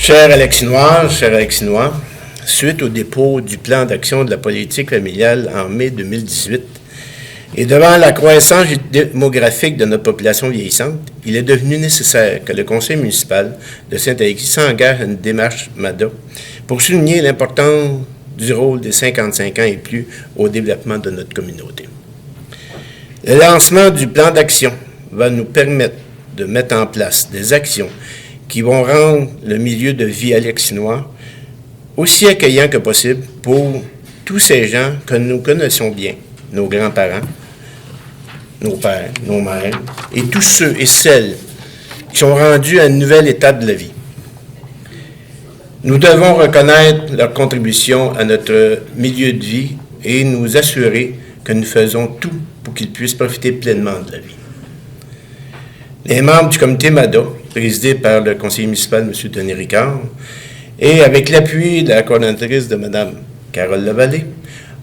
Cher Alexinois, suite au dépôt du plan d'action de la politique familiale en mai 2018 et devant la croissance démographique de notre population vieillissante, il est devenu nécessaire que le conseil municipal de Saint-Alexis s'engage à une démarche MADA pour souligner l'importance du rôle des 55 ans et plus au développement de notre communauté. Le lancement du plan d'action va nous permettre de mettre en place des actions qui vont rendre le milieu de vie alexinois aussi accueillant que possible pour tous ces gens que nous connaissons bien, nos grands-parents, nos pères, nos mères, et tous ceux et celles qui sont rendus à une nouvelle étape de la vie. Nous devons reconnaître leur contribution à notre milieu de vie et nous assurer que nous faisons tout pour qu'ils puissent profiter pleinement de la vie. Les membres du comité MADA, présidé par le conseiller municipal M. Denis Ricard, et avec l'appui de la coordonnatrice de Mme Carole Lavallée,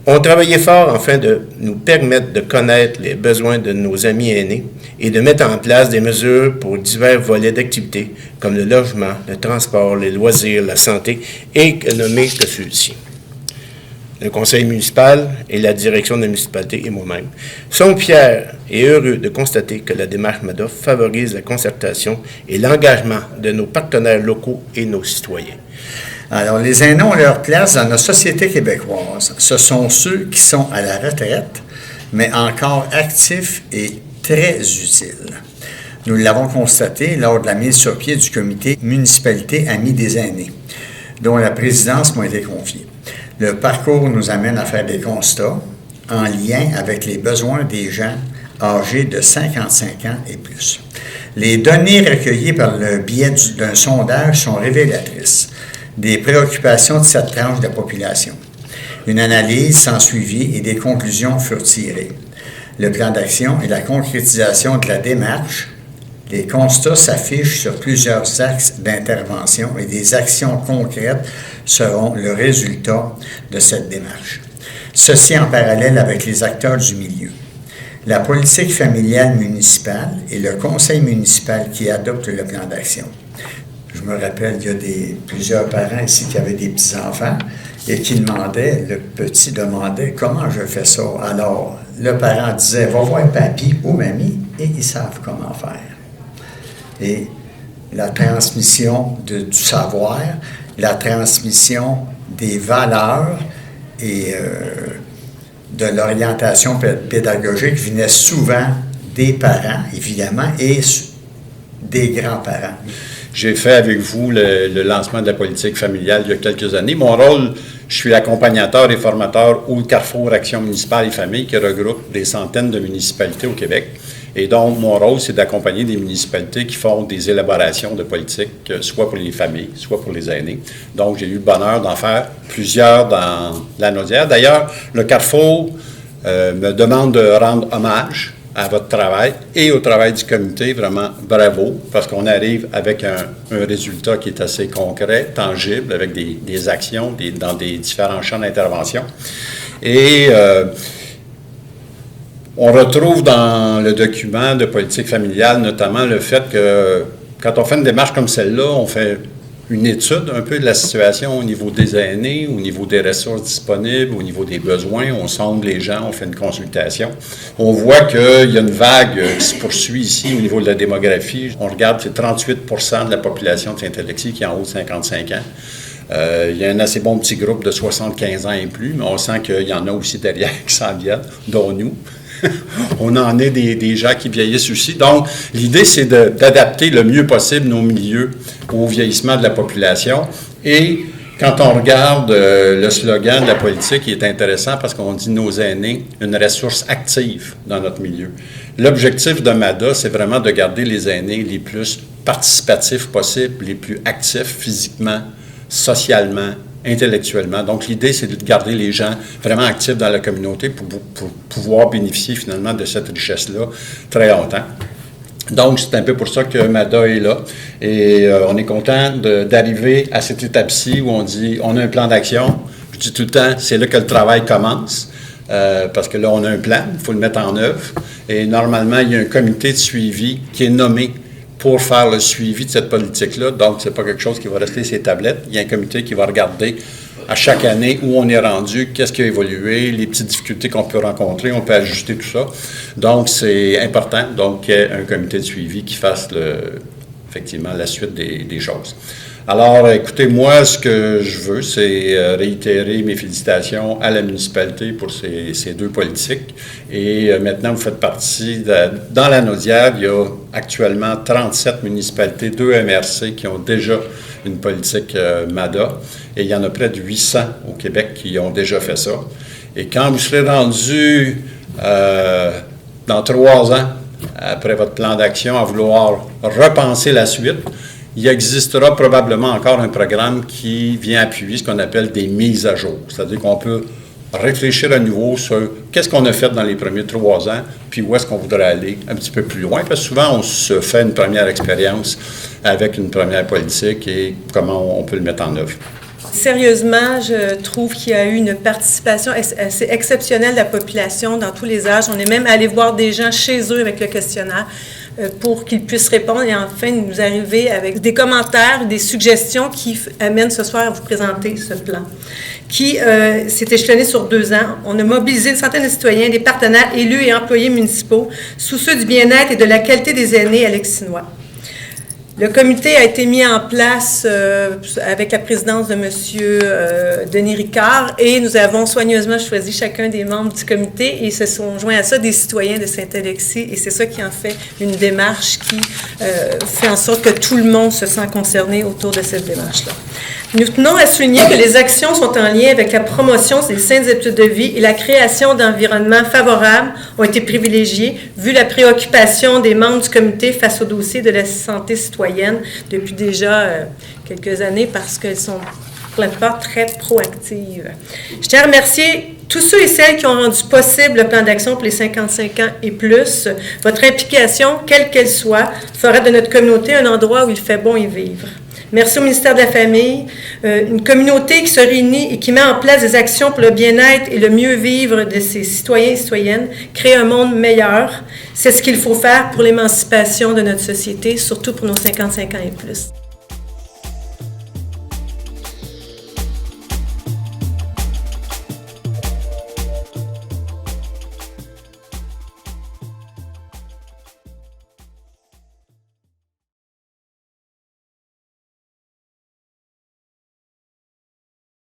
ont travaillé fort afin de nous permettre de connaître les besoins de nos amis aînés et de mettre en place des mesures pour divers volets d'activités comme le logement, le transport, les loisirs, la santé, et nommer que ceux-ci. Le conseil municipal et la direction de la municipalité et moi-même sommes fiers et heureux de constater que la démarche MADA favorise la concertation et l'engagement de nos partenaires locaux et nos citoyens. Alors, les aînés ont leur place dans notre société québécoise. Ce sont ceux qui sont à la retraite, mais encore actifs et très utiles. Nous l'avons constaté lors de la mise sur pied du comité Municipalité Amis des aînés, dont la présidence m'a été confiée. Le parcours nous amène à faire des constats en lien avec les besoins des gens âgés de 55 ans et plus. Les données recueillies par le biais d'un sondage sont révélatrices des préoccupations de cette tranche de la population. Une analyse s'ensuivit et des conclusions furent tirées. Le plan d'action et la concrétisation de la démarche, les constats s'affichent sur plusieurs axes d'intervention et des actions concrètes seront le résultat de cette démarche. Ceci en parallèle avec les acteurs du milieu. La politique familiale municipale et le conseil municipal qui adopte le plan d'action. Je me rappelle, il y a plusieurs parents ici qui avaient des petits-enfants et qui demandaient, le petit demandait comment je fais ça. Alors, le parent disait, va voir papy ou mamie et ils savent comment faire. Et la transmission du savoir, la transmission des valeurs et de l'orientation pédagogique venait souvent des parents, évidemment, et des grands-parents. J'ai fait avec vous le lancement de la politique familiale il y a quelques années. Mon rôle, je suis accompagnateur et formateur au Carrefour Action municipale et famille qui regroupe des centaines de municipalités au Québec. Et donc, mon rôle, c'est d'accompagner des municipalités qui font des élaborations de politique, soit pour les familles, soit pour les aînés. Donc, j'ai eu le bonheur d'en faire plusieurs dans la Naudière. D'ailleurs, le Carrefour me demande de rendre hommage à votre travail et au travail du comité. Vraiment, bravo, parce qu'on arrive avec un résultat qui est assez concret, tangible, avec des actions dans des différents champs d'intervention. Et on retrouve dans le document de politique familiale notamment le fait que quand on fait une démarche comme celle-là, on fait une étude un peu de la situation au niveau des aînés, au niveau des ressources disponibles, au niveau des besoins. On sonde les gens, on fait une consultation. On voit qu'il y a une vague qui se poursuit ici au niveau de la démographie. On regarde, c'est 38 % de la population de Saint-Alexis qui est en haut de 55 ans. Il y a un assez bon petit groupe de 75 ans et plus, mais on sent qu'il y en a aussi derrière qui s'en viennent, dont nous. On en est des gens qui vieillissent aussi. Donc, l'idée, c'est d'adapter le mieux possible nos milieux au vieillissement de la population. Et quand on regarde le slogan de la politique, il est intéressant parce qu'on dit nos aînés, une ressource active dans notre milieu. L'objectif de MADA, c'est vraiment de garder les aînés les plus participatifs possibles, les plus actifs physiquement, socialement, intellectuellement. Donc, l'idée, c'est de garder les gens vraiment actifs dans la communauté pour pouvoir bénéficier finalement de cette richesse-là très longtemps. Donc, c'est un peu pour ça que MADA est là. Et on est content d'arriver à cette étape-ci où on dit, on a un plan d'action. Je dis tout le temps, c'est là que le travail commence. Parce que là, on a un plan, il faut le mettre en œuvre. Et normalement, il y a un comité de suivi qui est nommé pour faire le suivi de cette politique-là. Donc, c'est pas quelque chose qui va rester sur les tablettes. Il y a un comité qui va regarder à chaque année où on est rendu, qu'est-ce qui a évolué, les petites difficultés qu'on peut rencontrer, on peut ajuster tout ça. Donc, c'est important, donc, qu'il y ait un comité de suivi qui fasse effectivement la suite des choses. Alors, écoutez, moi, ce que je veux, c'est réitérer mes félicitations à la municipalité pour ces deux politiques. Et maintenant, vous faites partie dans la Naudière, il y a actuellement 37 municipalités, 2 MRC qui ont déjà une politique MADA. Et il y en a près de 800 au Québec qui ont déjà fait ça. Et quand vous serez rendu dans 3 ans, après votre plan d'action, à vouloir repenser la suite, il existera probablement encore un programme qui vient appuyer ce qu'on appelle des mises à jour. C'est-à-dire qu'on peut réfléchir à nouveau sur qu'est-ce qu'on a fait dans les premiers 3 ans, puis où est-ce qu'on voudrait aller un petit peu plus loin. Parce que souvent, on se fait une première expérience avec une première politique et comment on peut le mettre en œuvre. Sérieusement, je trouve qu'il y a eu une participation assez exceptionnelle de la population dans tous les âges. On est même allé voir des gens chez eux avec le questionnaire pour qu'ils puissent répondre et enfin nous arriver avec des commentaires, des suggestions qui amènent ce soir à vous présenter ce plan qui s'est échelonné sur 2 ans. On a mobilisé une centaine de citoyens, des partenaires élus et employés municipaux, soucieux du bien-être et de la qualité des aînés à l'Exinois. Le comité a été mis en place avec la présidence de M. Denis Ricard et nous avons soigneusement choisi chacun des membres du comité et se sont joints à ça des citoyens de Saint-Alexis et c'est ça qui en fait une démarche qui fait en sorte que tout le monde se sent concerné autour de cette démarche-là. Nous tenons à souligner que les actions sont en lien avec la promotion des saines habitudes de vie et la création d'environnements favorables ont été privilégiées, vu la préoccupation des membres du comité face au dossier de la santé citoyenne depuis déjà quelques années parce qu'elles sont pour la plupart très proactives. Je tiens à remercier tous ceux et celles qui ont rendu possible le plan d'action pour les 55 ans et plus. Votre implication, quelle qu'elle soit, fera de notre communauté un endroit où il fait bon y vivre. Merci au ministère de la Famille, une communauté qui se réunit et qui met en place des actions pour le bien-être et le mieux vivre de ses citoyens et citoyennes, créer un monde meilleur. C'est ce qu'il faut faire pour l'émancipation de notre société, surtout pour nos 55 ans et plus.